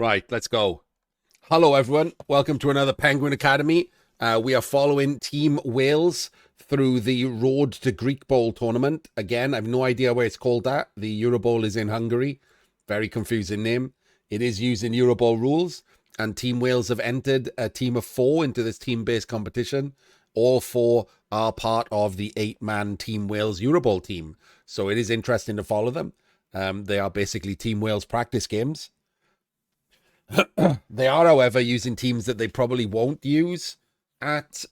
Right, let's go. Hello, everyone. Welcome to another Penguin Academy. We are following Team Wales through the Road to Greek Bowl tournament. Again, I have no idea where it's called that. The Euro Bowl is in Hungary. Very confusing name. It is using Euro Bowl rules, and Team Wales have entered a team of 4 into this team-based competition. All 4 are part of the 8-man Team Wales Euro Bowl team. So it is interesting to follow them. They are basically Team Wales practice games. They are, however, using teams that they probably won't use at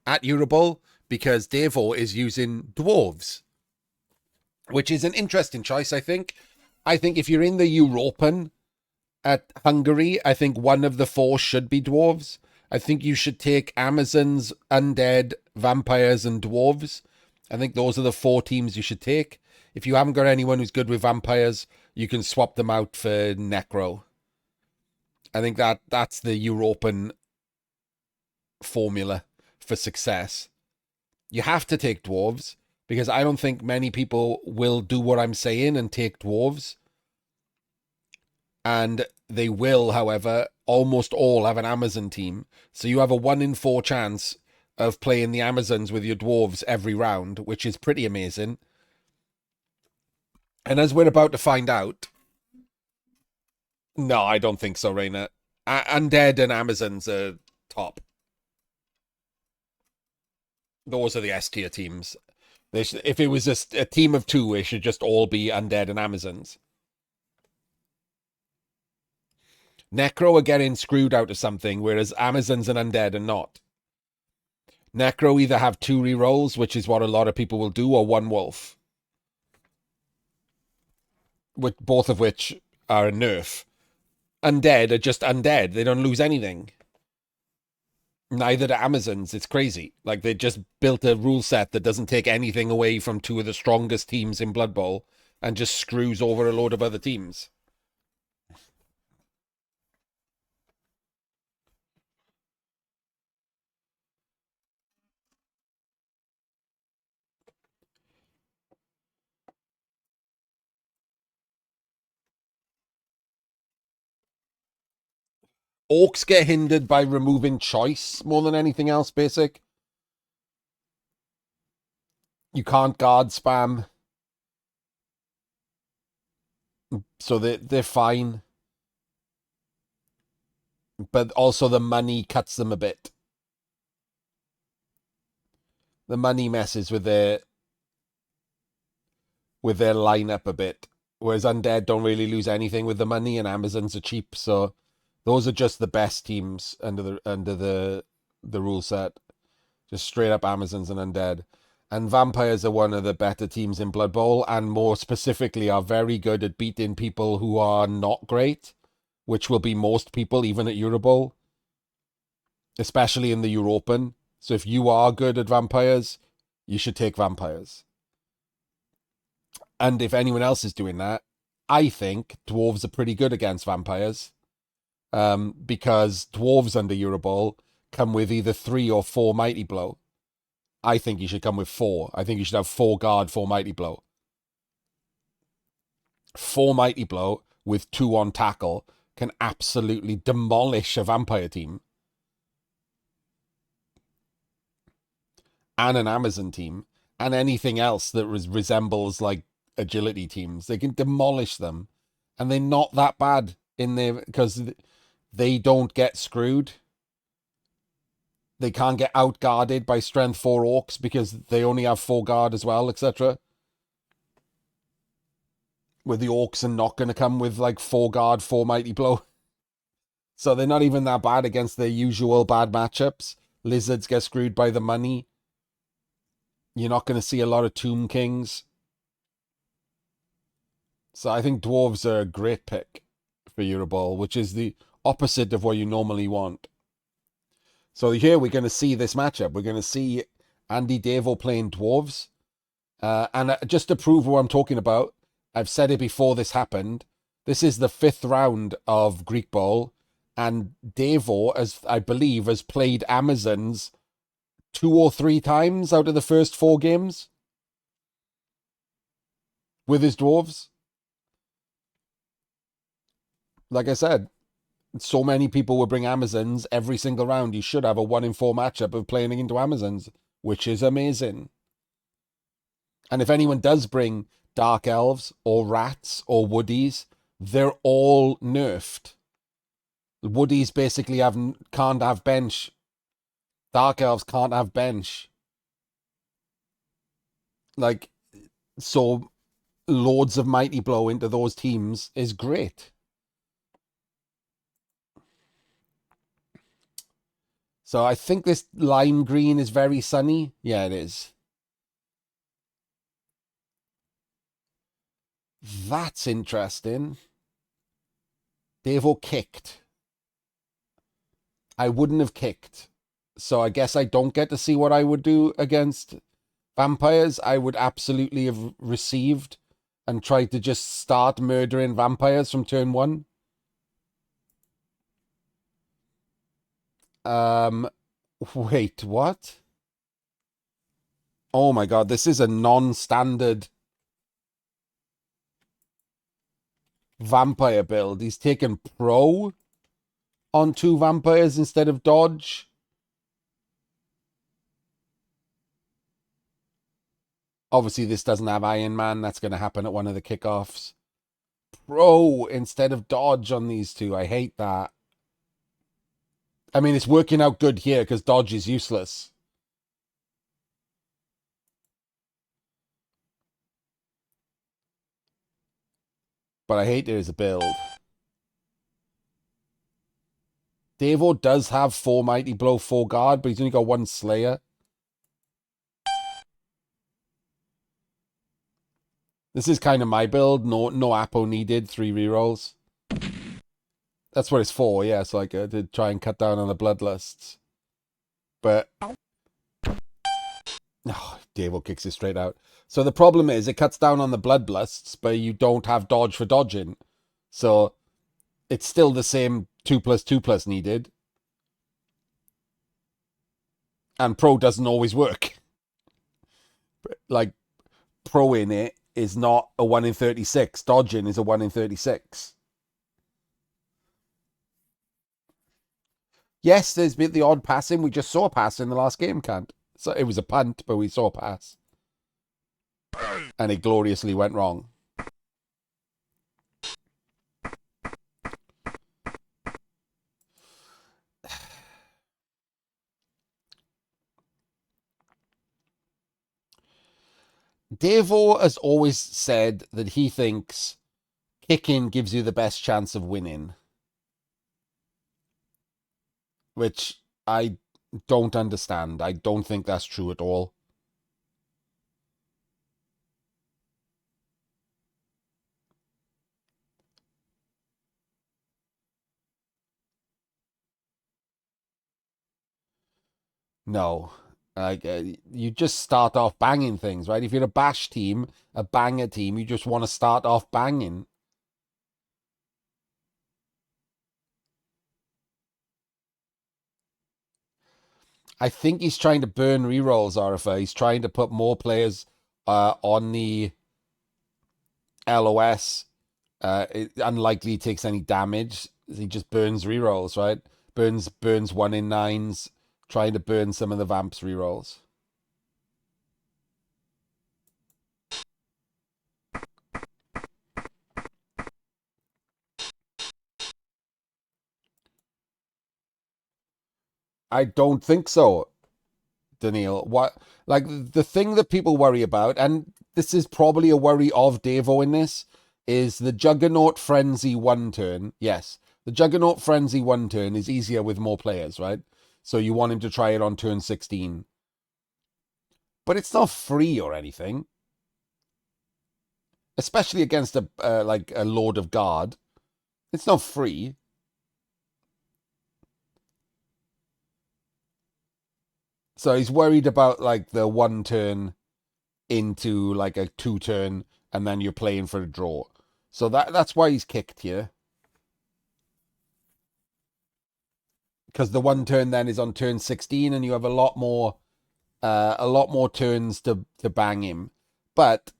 Eurobowl because Davo is using dwarves, which is an interesting choice. I think if you're in the European at Hungary, I think one of the 4 should be dwarves. I think you should take Amazons, undead, vampires, and dwarves. I think those are the 4 teams you should take. If you haven't got anyone who's good with vampires, you can swap them out for Necro. I think that's the European formula for success. You have to take dwarves because I don't think many people will do what I'm saying and take dwarves. And they will, however, almost all have an Amazon team. So you have a 1 in 4 chance of playing the Amazons with your dwarves every round, which is pretty amazing. And as we're about to find out, no, I don't think so, Raina. Undead and Amazons are top. Those are the S tier teams. If it was just a team of 2, it should just all be Undead and Amazons. Necro are getting screwed out of something, whereas Amazons and Undead are not. Necro either have 2 rerolls, which is what a lot of people will do, or 1 wolf. Both of which are a nerf. Undead are just undead. They don't lose anything. Neither do Amazons. It's crazy. Like, they just built a rule set that doesn't take anything away from 2 of the strongest teams in Blood Bowl and just screws over a load of other teams. Orcs get hindered by removing choice more than anything else, basic. You can't guard spam. So they're fine. But also the money cuts them a bit. The money messes with their lineup a bit. Whereas Undead don't really lose anything with the money, and Amazons are cheap, so those are just the best teams under the rule set. Just straight up Amazons and Undead. And Vampires are one of the better teams in Blood Bowl, and more specifically are very good at beating people who are not great, which will be most people, even at Euro Bowl. Especially in the European. So if you are good at Vampires, you should take Vampires. And if anyone else is doing that, I think Dwarves are pretty good against Vampires. Because Dwarves under Euro Bowl come with either 3 or 4 Mighty Blow. I think you should come with 4. I think you should have 4 guard, 4 Mighty Blow. 4 Mighty Blow with 2 on tackle can absolutely demolish a Vampire team. And an Amazon team. And anything else that resembles like agility teams. They can demolish them. And they're not that bad in there because they don't get screwed. They can't get outguarded by strength 4 orcs because they only have 4 guard as well, etc. Where the orcs are not going to come with like 4 guard, 4 mighty blow. So they're not even that bad against their usual bad matchups. Lizards get screwed by the money. You're not going to see a lot of Tomb Kings. So I think Dwarves are a great pick for Euro Bowl, which is the opposite of what you normally want. So here we're going to see this matchup. We're going to see Andy Davo playing Dwarves. And just to prove what I'm talking about, I've said it before this happened. This is the 5th round of Greek Bowl. And Davo, as I believe, has played Amazons 2 or 3 times out of the first 4 games with his Dwarves. Like I said, so many people will bring Amazons every single round. You should have a 1 in 4 matchup of playing into Amazons, which is amazing. And if anyone does bring Dark Elves or Rats or Woodies, they're all nerfed. Woodies basically can't have bench. Dark Elves can't have bench. Like, so loads of Mighty Blow into those teams is great. So I think this lime green is very sunny. Yeah, it is. That's interesting. Davo kicked. I wouldn't have kicked. So I guess I don't get to see what I would do against vampires. I would absolutely have received and tried to just start murdering vampires from turn 1. Wait, what? Oh my god, this is a non-standard vampire build. He's taken pro on 2 vampires instead of dodge. Obviously, this doesn't have Iron Man. That's going to happen at one of the kickoffs. Pro instead of dodge on these 2. I hate that. I mean, it's working out good here because dodge is useless. But I hate it as a build. Davo does have 4 Mighty Blow, 4 Guard, but he's only got 1 Slayer. This is kind of my build. No Apo needed. 3 rerolls. That's what it's for, yeah. So like to try and cut down on the bloodlusts. But Davo kicks it straight out. So the problem is it cuts down on the bloodlusts, but you don't have dodge for dodging. So it's still the same 2+2+ needed. And pro doesn't always work. Like, pro in it is not a 1 in 36. Dodging is a 1 in 36. Yes, there's been the odd passing. We just saw a pass in the last game, Can't. So it was a punt, but we saw a pass. And it gloriously went wrong. Davo has always said that he thinks kicking gives you the best chance of winning. Which I don't understand. I don't think that's true at all. No. Like, you just start off banging things, right? If you're a bash team, a banger team, you just want to start off banging. I think he's trying to burn rerolls, RFA. He's trying to put more players on the LOS. It unlikely he takes any damage. He just burns rerolls, right? Burns 1 in 9s, trying to burn some of the Vamps rerolls. I don't think so, Daniil. What, like, the thing that people worry about, and this is probably a worry of Davo in this, is the Juggernaut Frenzy 1 turn. Yes, the Juggernaut Frenzy 1 turn is easier with more players, right? So you want him to try it on turn 16. But it's not free or anything. Especially against a like a Lord of Guard. It's not free. So he's worried about like the 1 turn into like a 2 turn, and then you're playing for a draw. So that's why he's kicked here. Because the 1 turn then is on turn 16, and you have a lot more turns to bang him. But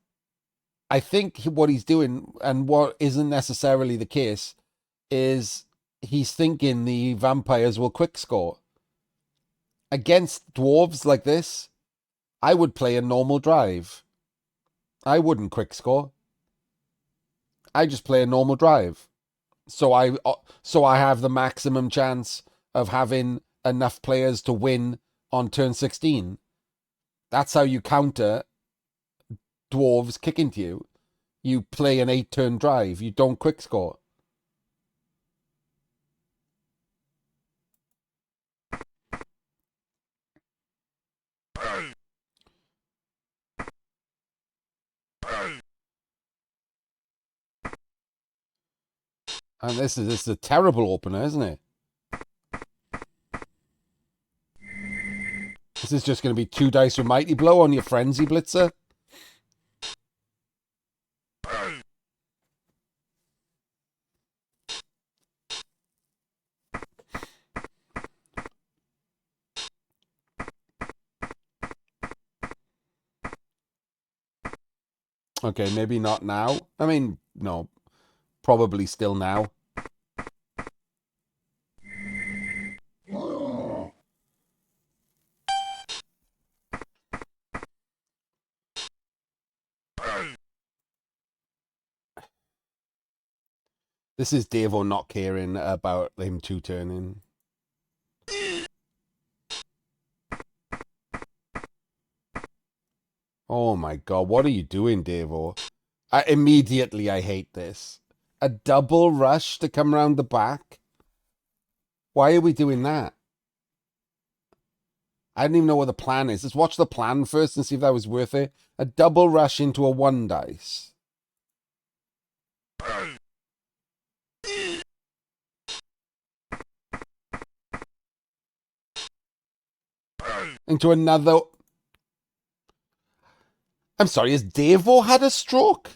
I think what he's doing, and what isn't necessarily the case, is he's thinking the vampires will quick score. Against dwarves like this, I would play a normal drive. I wouldn't quick score. I just play a normal drive. So I have the maximum chance of having enough players to win on turn 16. That's how you counter dwarves kicking to you. You play an 8-turn drive. You don't quick score. And this is a terrible opener, isn't it? This is just going to be 2 dice with Mighty Blow on your Frenzy Blitzer. Okay, maybe not now. I mean, no, probably still now. This is Davo not caring about him 2-turning. Oh my god, what are you doing, Davo? Immediately I hate this. A double rush to come around the back? Why are we doing that? I don't even know what the plan is. Let's watch the plan first and see if that was worth it. A double rush into a 1 dice. Into another... I'm sorry, has Davo had a stroke?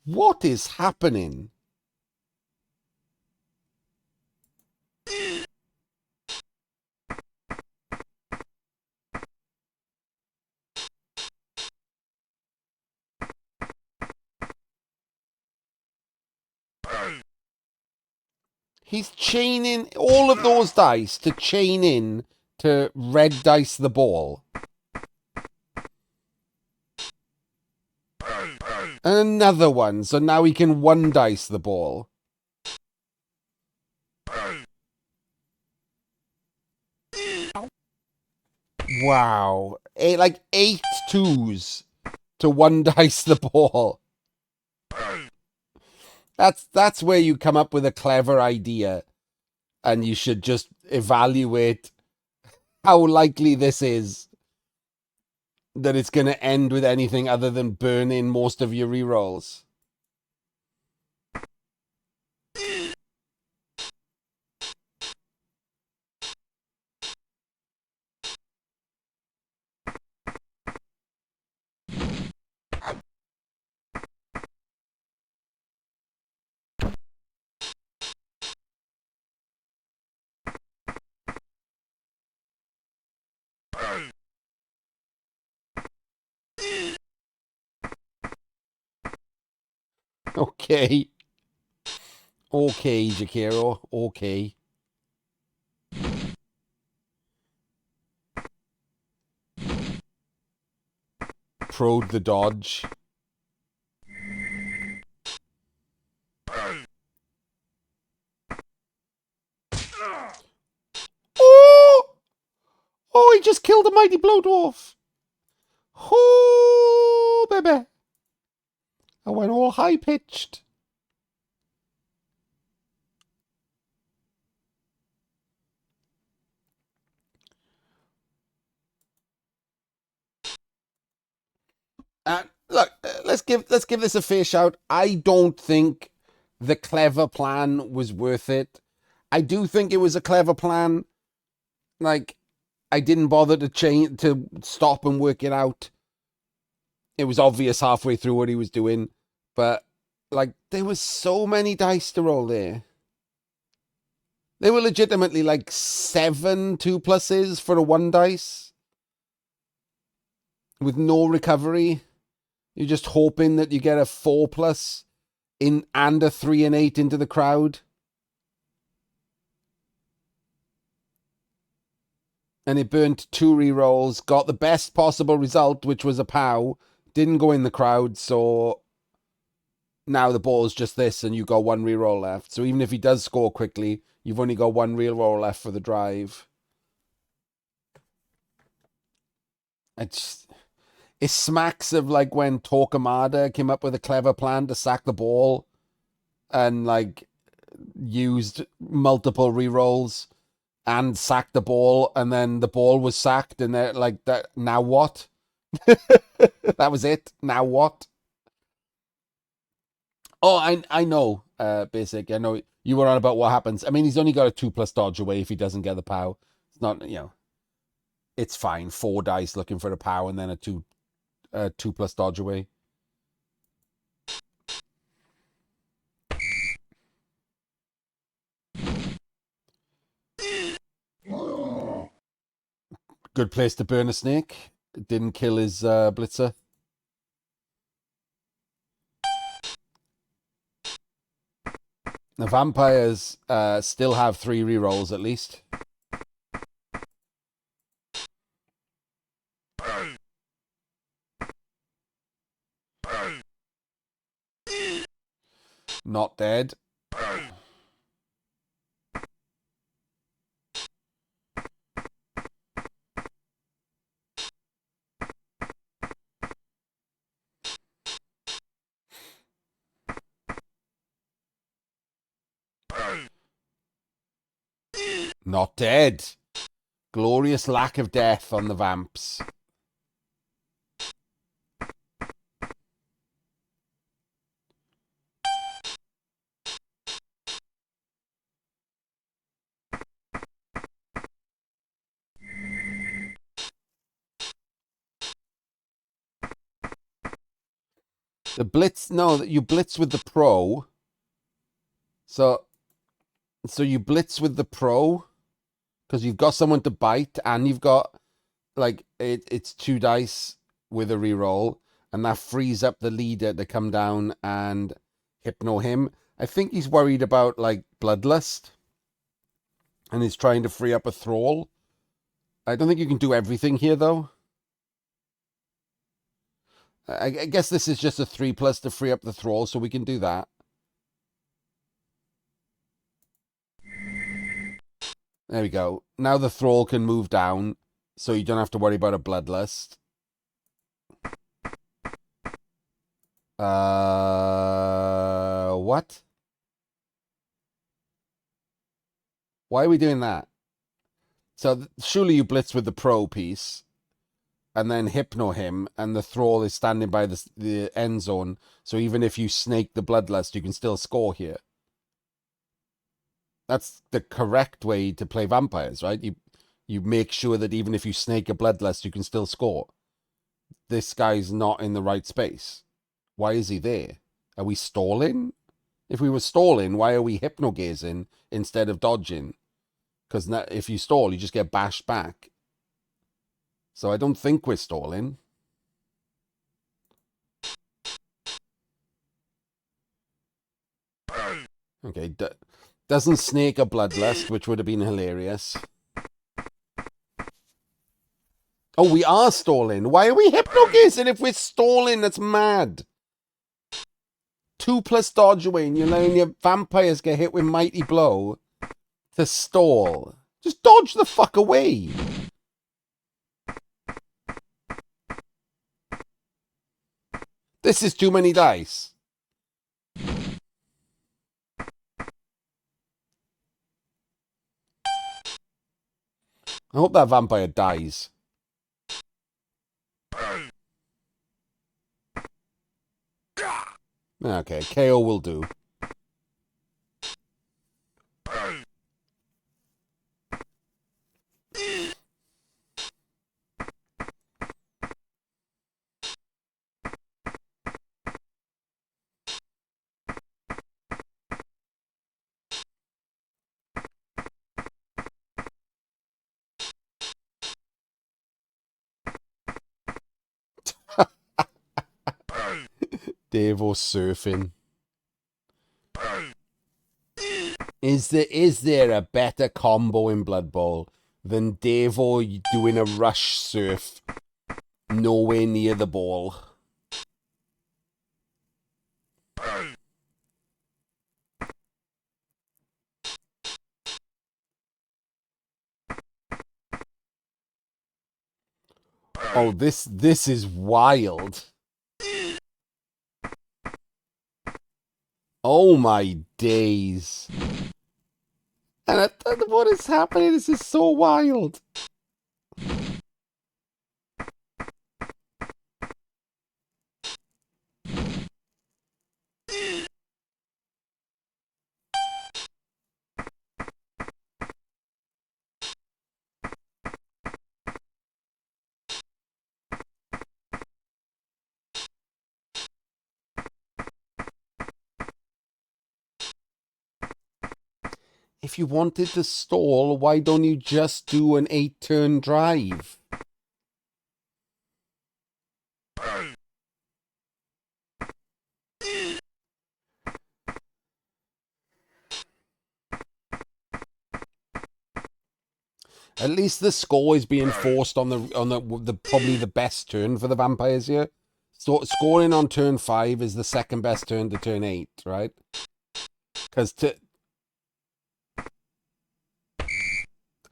What is happening? He's chaining all of those dice to chain in to red dice the ball. And another one, so now he can 1 dice the ball. Wow. Like 8 twos to 1 dice the ball. That's where you come up with a clever idea, and you should just evaluate how likely this is that it's going to end with anything other than burning most of your rerolls. Okay. Okay, Jokaero. Okay. Prode the dodge. Oh! Oh, he just killed a mighty blow dwarf. Oh, baby. I went all high-pitched. Look, let's give this a fair shout. I don't think the clever plan was worth it. I do think it was a clever plan. Like, I didn't bother to stop and work it out. It was obvious halfway through what he was doing, but like there was so many dice to roll there. They were legitimately like 7 2+s for a 1 dice with no recovery. You're just hoping that you get a 4+ in and a 3 and 8 into the crowd. And it burnt 2 rerolls, got the best possible result, which was a POW. Didn't go in the crowd, so now the ball's just this, and you got 1 reroll left. So even if he does score quickly, you've only got 1 reroll left for the drive. It smacks of like when Torquemada came up with a clever plan to sack the ball and like used multiple rerolls and sacked the ball, and then the ball was sacked, and they're like, that. Now what? That was it. Now what? Oh, I know. Basic. I know you were on about what happens. I mean, he's only got a 2+ dodge away if he doesn't get the POW. It's not, it's fine. 4 dice looking for the POW, and then a 2+ dodge away. Good place to burn a snake. Didn't kill his blitzer. The vampires still have 3 rerolls at least. Not dead. Not dead. Glorious lack of death on the vamps. The blitz, no, you blitz with the pro. So you blitz with the pro because you've got someone to bite, and you've got like it's 2 dice with a reroll, and that frees up the leader to come down and hypno him. I think he's worried about like bloodlust, and he's trying to free up a thrall. I don't think you can do everything here though. I guess this is just a 3+ to free up the thrall, so we can do that. There we go. Now the thrall can move down, so you don't have to worry about a bloodlust. What? Why are we doing that? So surely you blitz with the pro piece, and then hypno him, and the thrall is standing by the end zone. So even if you snake the bloodlust, you can still score here. That's the correct way to play vampires, right? You make sure that even if you snake a bloodlust, you can still score. This guy's not in the right space. Why is he there? Are we stalling? If we were stalling, why are we hypnogazing instead of dodging? Because if you stall, you just get bashed back. So I don't think we're stalling. Okay, doesn't snake a bloodlust, which would have been hilarious. Oh, we are stalling. Why are we hypnogazing if we're stalling? That's mad. 2+ dodge away, and you're letting your vampires get hit with mighty blow to stall. Just dodge the fuck away. This is too many dice. I hope that vampire dies. Okay, KO will do. Davo surfing. Is there a better combo in Blood Bowl than Davo doing a rush surf nowhere near the ball? Oh, this is wild. Oh my days. And what is happening? This is so wild. If you wanted to stall, why don't you just do an 8-turn drive? At least the score is being forced on the probably the best turn for the vampires here. So scoring on turn 5 is the second best turn to turn 8, right? Because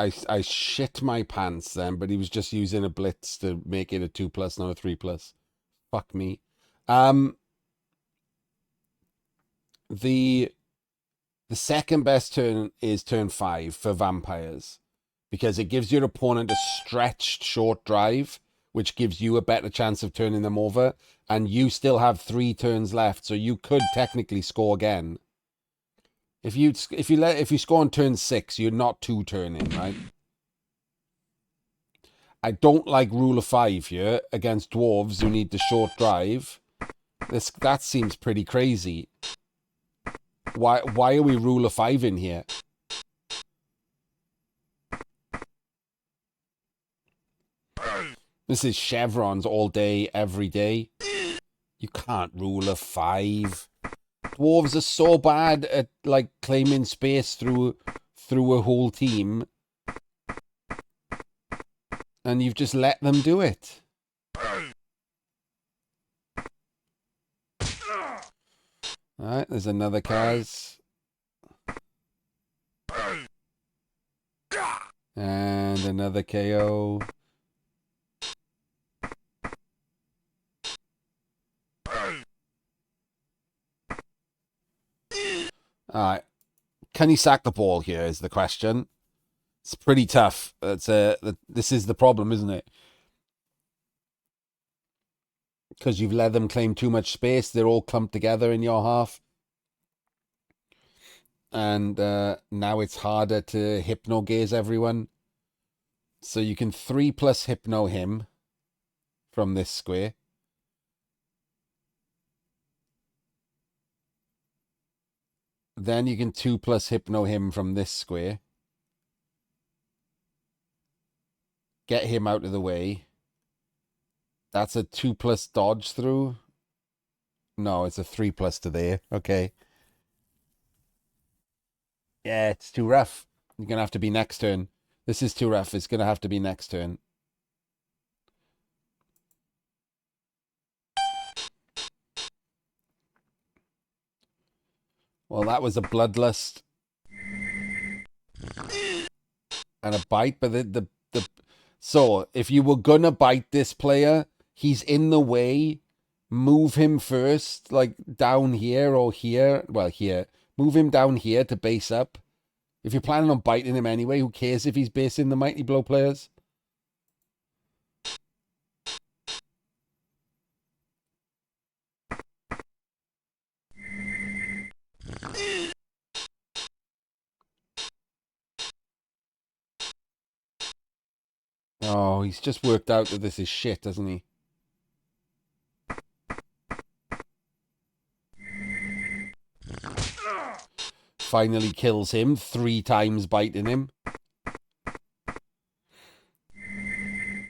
I shit my pants then, but he was just using a blitz to make it a 2+, not a 3+. Fuck me. The second best turn is turn 5 for vampires, because it gives your opponent a stretched short drive, which gives you a better chance of turning them over, and you still have 3 turns left, so you could technically score again. If you score on turn 6, you're not 2-turning, right? I don't like rule of 5 here against dwarves who need the short drive. That seems pretty crazy. Why are we rule of 5 in here? This is chevrons all day, every day. You can't rule of 5. Dwarves are so bad at like claiming space through a whole team, and you've just let them do it. Alright, there's another Kaz. And another KO. Alright. Can he sack the ball here is the question. It's pretty tough. This is the problem, isn't it? Because you've let them claim too much space. They're all clumped together in your half. And now it's harder to hypno-gaze everyone. So you can 3+ hypno him from this square. Then you can 2+ hypno him from this square. Get him out of the way. That's a 2+ dodge through. No, it's a 3+ to there. Okay. Yeah, it's too rough. You're going to have to be next turn. This is too rough. It's going to have to be next turn. Well, that was a bloodlust and a bite, but so if you were gonna bite this player, he's in the way. Move him first, like down here or here. Well, here. Move him down here to base up. If you're planning on biting him anyway, who cares if he's basing the Mighty Blow players? Oh, he's just worked out that this is shit, hasn't he? Finally kills him, 3 times biting him.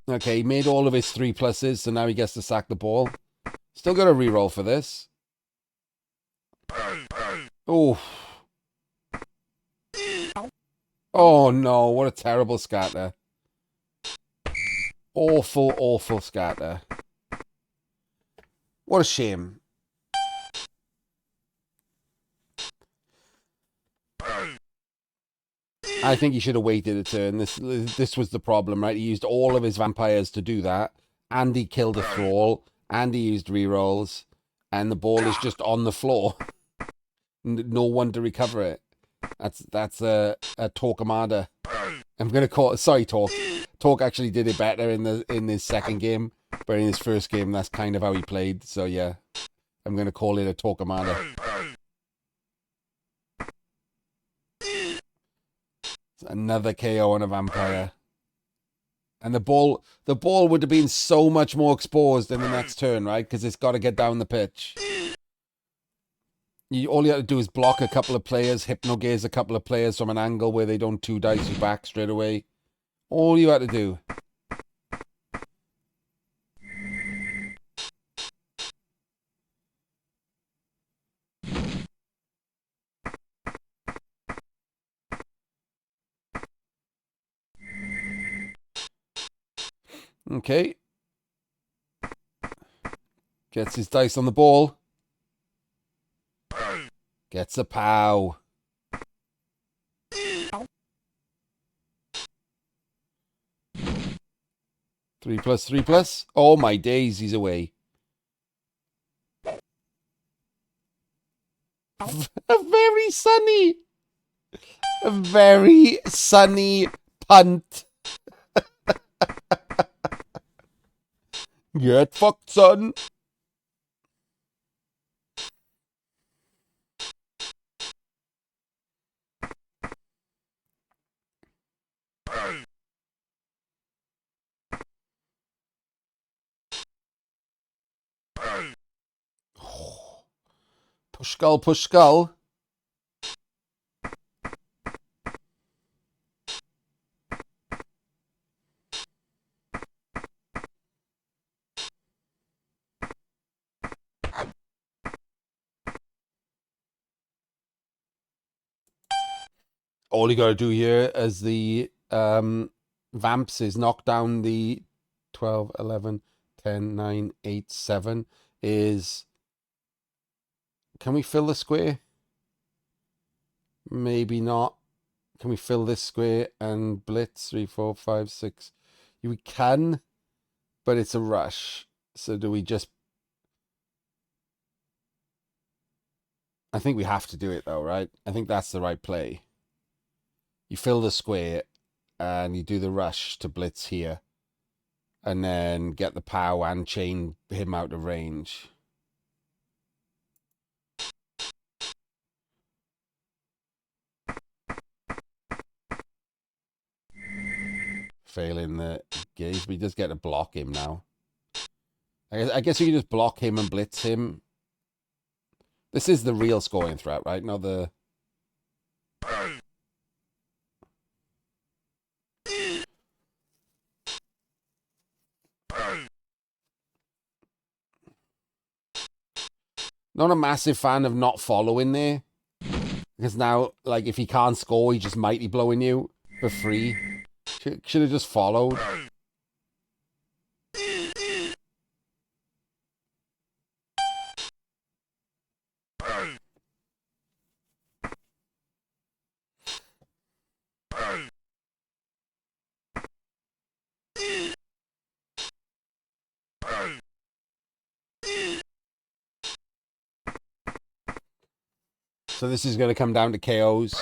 Okay, he made all of his 3+s, so now he gets to sack the ball. Still got a reroll for this. Oh. Oh no, what a terrible scatter. Awful, awful scatter. What a shame. I think he should have waited a turn. This was the problem, right? He used all of his vampires to do that, and he killed a thrall, and he used rerolls, and the ball is just on the floor. No one to recover it. That's a Torquemada. I'm gonna call it. Sorry, Torque. Torque actually did it better in his second game, but in his first game, that's kind of how he played. So yeah, I'm gonna call it a Torquemada. Another KO on a vampire. And the ball would have been so much more exposed in the next turn, right? Because it's got to get down the pitch. All you have to do is block a couple of players, hypnogaze a couple of players from an angle where they don't two dice you back straight away. All you had to do. Okay. Gets his dice on the ball. Gets a pow. Three plus. Oh my days, he's away. A very sunny punt. Get fucked, son. Push skull, push skull. All you got to do here as the vamps is knock down the 12, 11, 10, 9, 8, 7 is... Can we fill the square? Maybe not. Can we fill this square and blitz? 3, 4, 5, 6. We can, but it's a rush. So do we just... I think we have to do it though, right? I think that's the right play. You fill the square and you do the rush to blitz here. And then get the pow and chain him out of range. Failing the gaze, but he does get to block him now. I guess you can just block him and blitz him. This is the real scoring threat, right? Not the... Not a massive fan of not following there. Because now, like, if he can't score, he's just mighty blowing you for free. Should have just followed. So this is going to come down to KOs.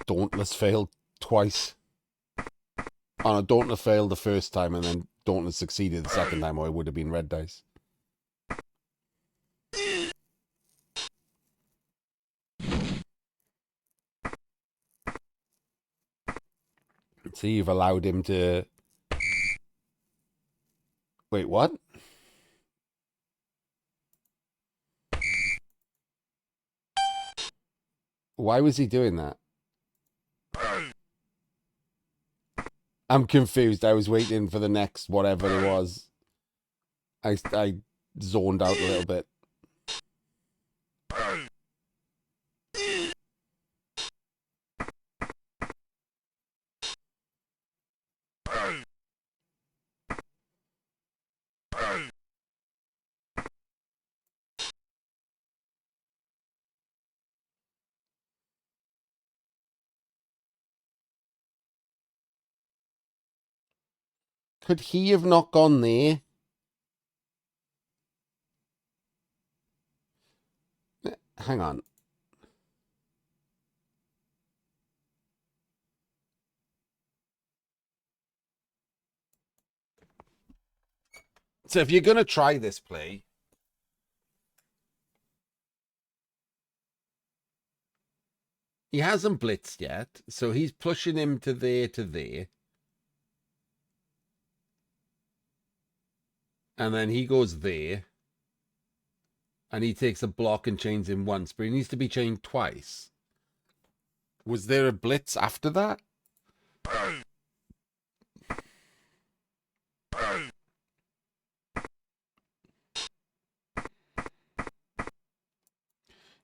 Dauntless failed twice. Oh no, Dauntless failed the first time and then Dauntless succeeded the second time, or it would have been red dice. See, you've allowed him to... Wait, what? Why was he doing that? I'm confused. I was waiting for the next whatever it was. I zoned out a little bit. Could he have not gone there? Hang on. So if you're going to try this play, he hasn't blitzed yet, so he's pushing him to there to there. And then he goes there. And he takes a block and chains him once, but he needs to be chained twice. Was there a blitz after that?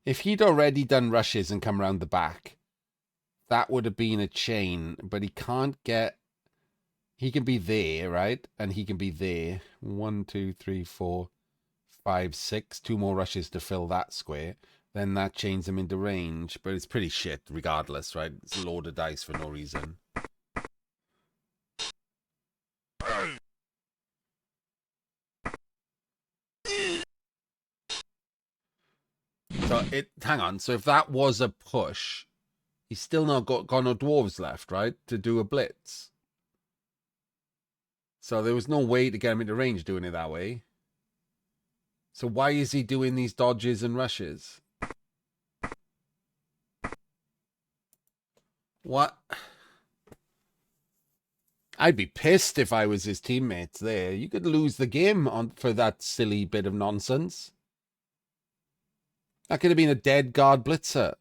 If he'd already done rushes and come around the back, that would have been a chain, but he can't get... He can be there, right? And he can be there. 1, 2, 3, 4, 5, 6. 2 more rushes to fill that square. Then that chains him into range, but it's pretty shit regardless, right? It's a load of dice for no reason. So hang on. So if that was a push, he's still not got no dwarves left, right? To do a blitz. So there was no way to get him into range doing it that way. So why is he doing these dodges and rushes? What? I'd be pissed if I was his teammates there. You could lose the game for that silly bit of nonsense. That could have been a dead guard blitzer.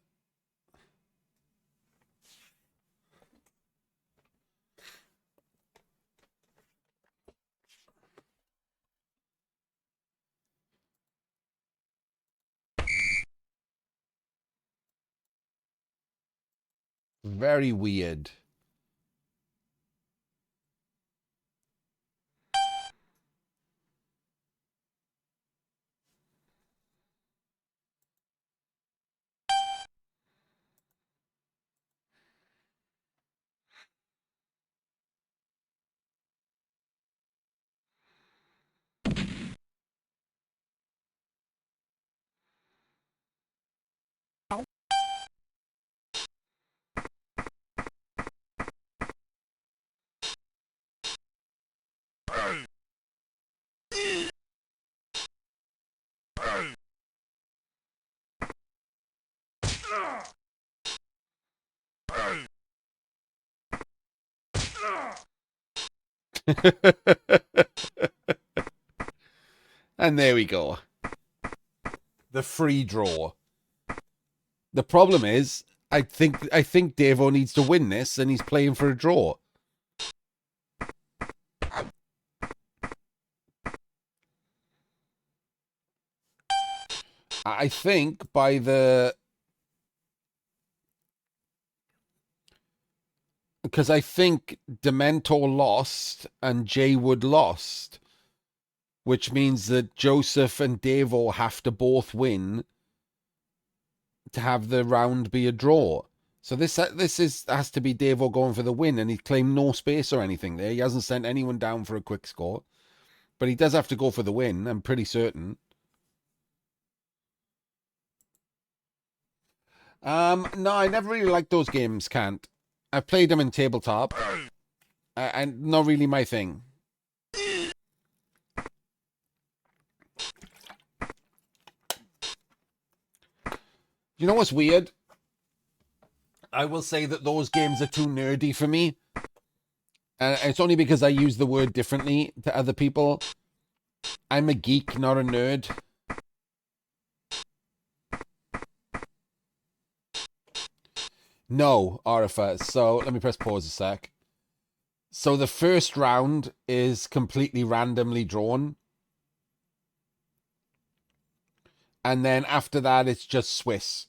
Very weird. And there we go. The free draw. The problem is, I think Davo needs to win this, and he's playing for a draw. I think by the... Because I think Dementor lost and Jaywood lost, which means that Joseph and Davo have to both win to have the round be a draw. So this has to be Davo going for the win, and he claimed no space or anything there. He hasn't sent anyone down for a quick score, but he does have to go for the win, I'm pretty certain. No, I never really liked those games, Can't. I've played them in tabletop, and not really my thing. You know what's weird? I will say that those games are too nerdy for me. And it's only because I use the word differently to other people. I'm a geek, not a nerd. No, Arifa. So let me press pause a sec. So the first round is completely randomly drawn, and then after that, it's just Swiss.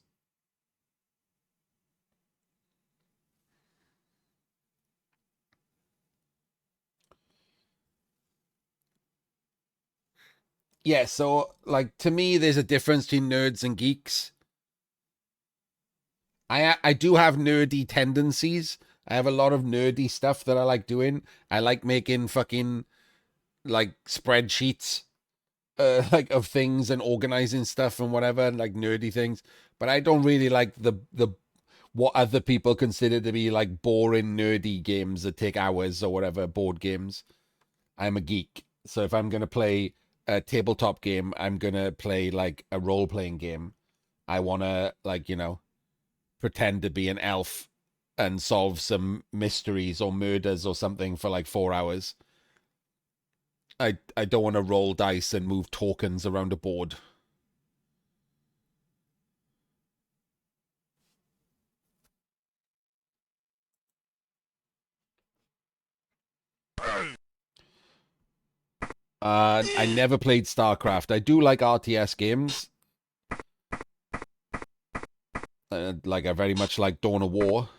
Yeah, so like to me, there's a difference between nerds and geeks. I do have nerdy tendencies. I have a lot of nerdy stuff that I like doing. I like making fucking like spreadsheets like of things and organizing stuff and whatever, like nerdy things. But I don't really like the what other people consider to be like boring nerdy games that take hours or whatever, board games. I'm a geek. So if I'm gonna play a tabletop game, I'm gonna play like a role playing game. I wanna like, pretend to be an elf and solve some mysteries or murders or something for like 4 hours. I don't want to roll dice and move tokens around a board. I never played StarCraft. I do like RTS games. Like I very much like Dawn of War.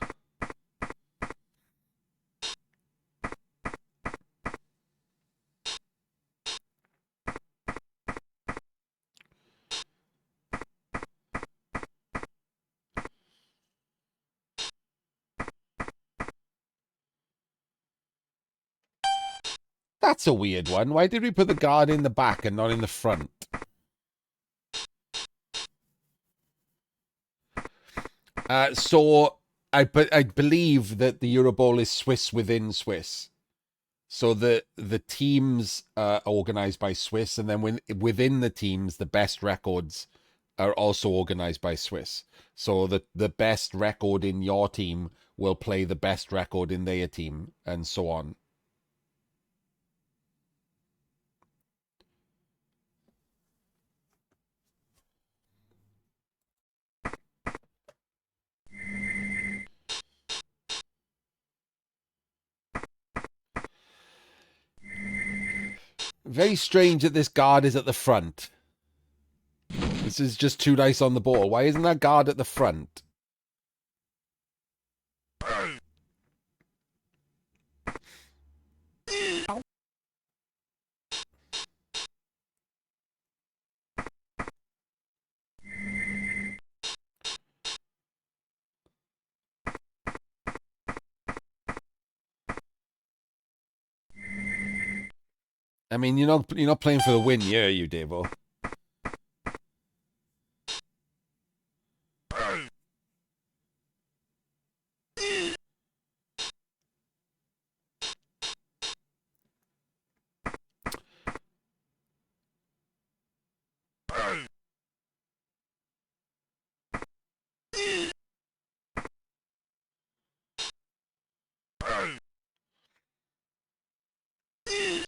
That's a weird one. Why did we put the guard in the back and not in the front? So I believe that the Euro Bowl is Swiss within Swiss. So the teams are organized by Swiss, and then within the teams, the best records are also organized by Swiss. So the best record in your team will play the best record in their team, and so on. Very strange that this guard is at the front. This is just 2 dice on the ball. Why isn't that guard at the front? I mean, you're not playing for the win, yeah, you Davo.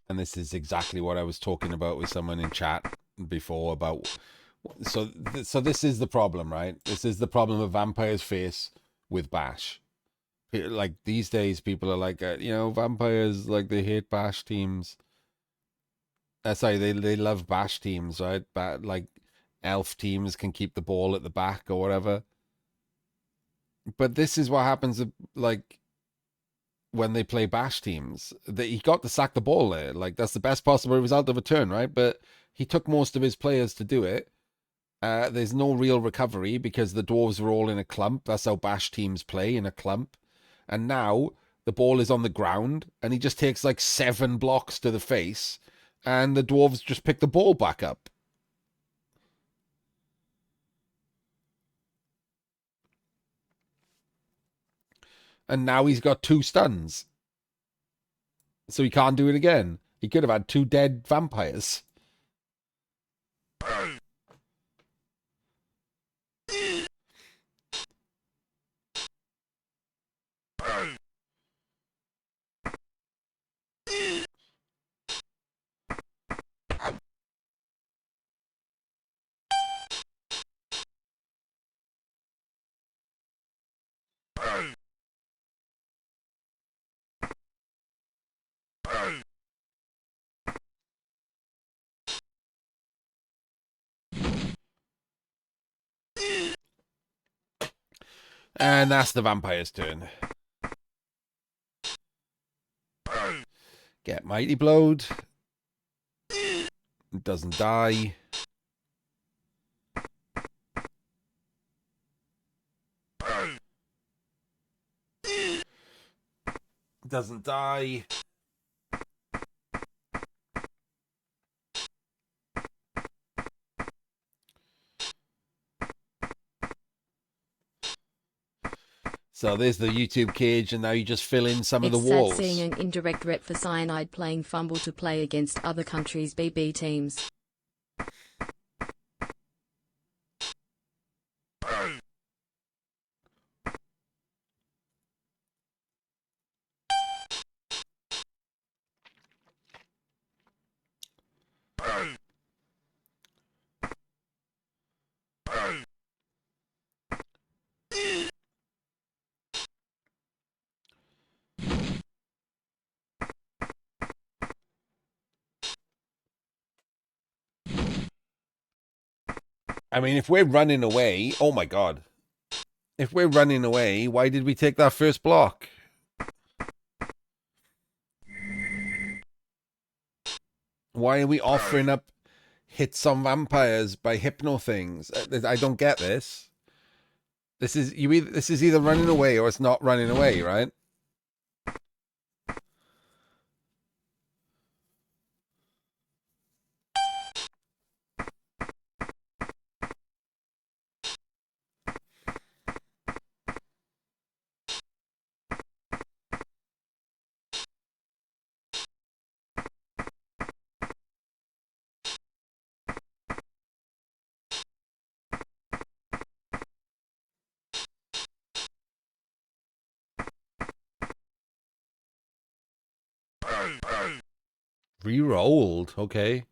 And this is exactly what I was talking about with someone in chat before about. So this is the problem, right? This is the problem of Vampires face with Bash. Like these days, people are like, vampires like they hate Bash teams. Sorry, they love Bash teams, right? Like elf teams can keep the ball at the back or whatever. But this is what happens, like when they play Bash teams. That he got to sack the ball there. Like that's the best possible result of a turn, right? But he took most of his players to do it. There's no real recovery because the dwarves were all in a clump. That's how Bash teams play, in a clump. And now the ball is on the ground, and he just takes like 7 blocks to the face, and the dwarves just pick the ball back up. And now he's got 2 stuns, so he can't do it again. He could have had 2 dead vampires. And that's the vampire's turn. Get mighty blowed. It doesn't die. Doesn't die. So there's the YouTube cage, and now you just fill in some of the walls. It's sad seeing an indirect rep for Cyanide playing fumble to play against other countries' BB teams. I mean, if we're running away, oh my god. If we're running away, why did we take that first block? Why are we offering up hits on vampires by hypno things? I don't get this. This is either running away or it's not running away, right? Re-rolled, okay.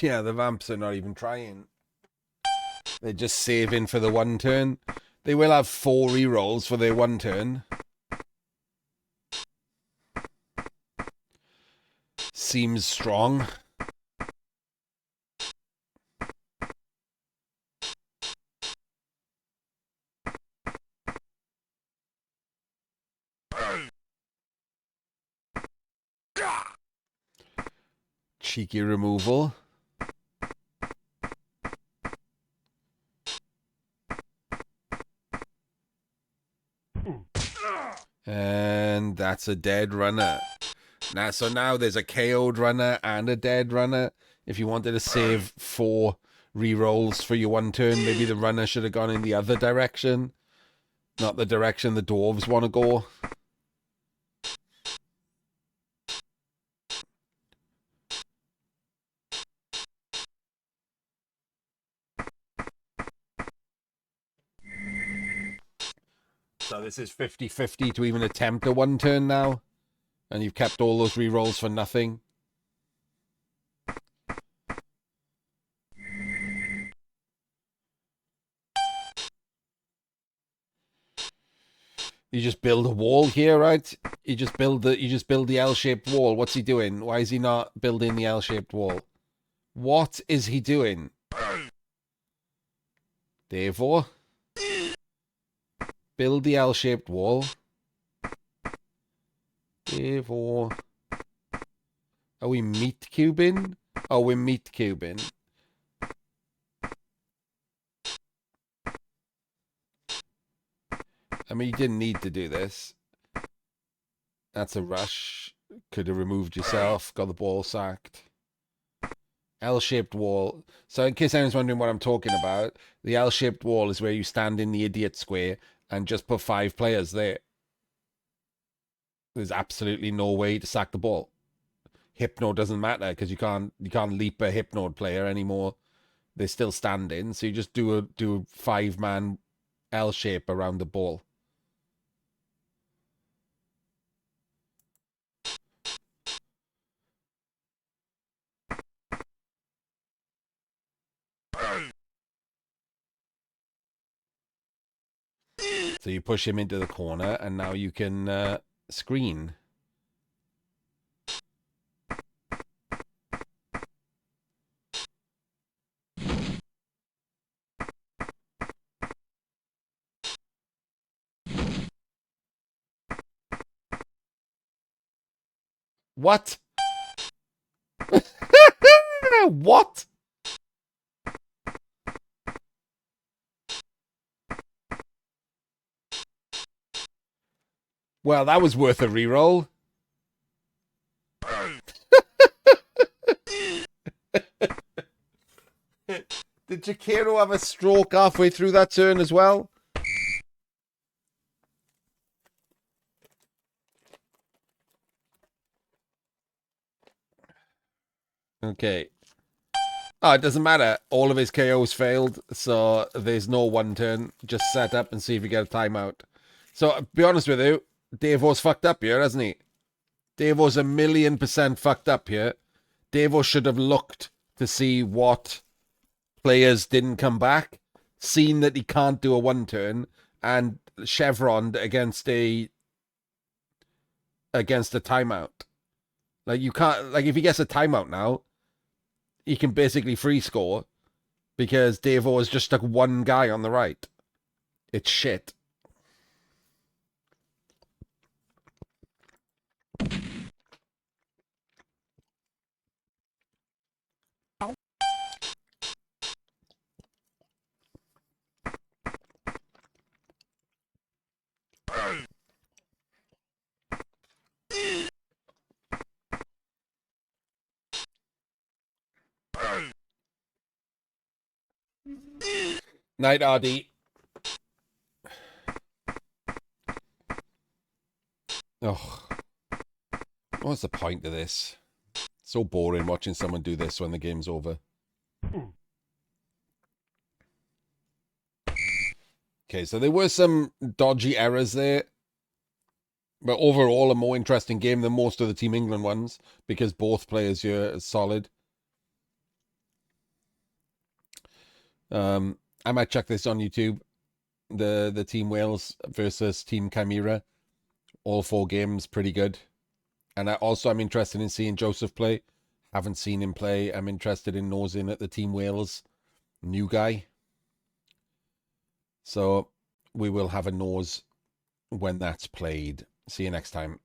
Yeah, the vamps are not even trying. They're just saving for the one turn. They will have 4 re-rolls for their one turn. Seems strong. Cheeky removal. And that's a dead runner. So now there's a KO'd runner and a dead runner. If you wanted to save 4 re-rolls for your one turn, maybe the runner should have gone in the other direction. Not the direction the dwarves want to go. So this is 50-50 to even attempt a one turn now. And you've kept all those re-rolls for nothing. You just build a wall here, right? You just build the L-shaped wall. What's he doing? Why is he not building the L-shaped wall? What is he doing? Davo, build the L-shaped wall. Davo. Are we meat cubing? Oh, we're meat cubing. I mean, you didn't need to do this. That's a rush. Could have removed yourself. Got the ball sacked. L-shaped wall. So in case anyone's wondering what I'm talking about, the L-shaped wall is where you stand in the idiot square and just put 5 players there. There's absolutely no way to sack the ball. Hypno doesn't matter because you can't leap a Hypno player anymore. They're still standing, so you just do a 5-man L shape around the ball. So you push him into the corner, and now you can screen. What? What? Well, that was worth a reroll. Did Jokaero have a stroke halfway through that turn as well? Okay. Oh, it doesn't matter. All of his KOs failed, so there's no one turn. Just set up and see if you get a timeout. So, be honest with you, Davo's fucked up here, hasn't he? Davo's 1,000,000% fucked up here. Davo should have looked to see what players didn't come back, seen that he can't do a one turn, and chevroned against a timeout. Like, you can't, like, if he gets a timeout now, he can basically free score because Davo has just stuck one guy on the right. It's shit. Night, RD. Oh, what's the point of this? So boring watching someone do this when the game's over. Okay, so there were some dodgy errors there, but overall a more interesting game than most of the Team England ones because both players here are solid. I might check this on YouTube. The Team Wales versus Team Chimera. All 4 games, pretty good. And I'm interested in seeing Joseph play. Haven't seen him play. I'm interested in nosing at the Team Wales new guy. So we will have a nose when that's played. See you next time.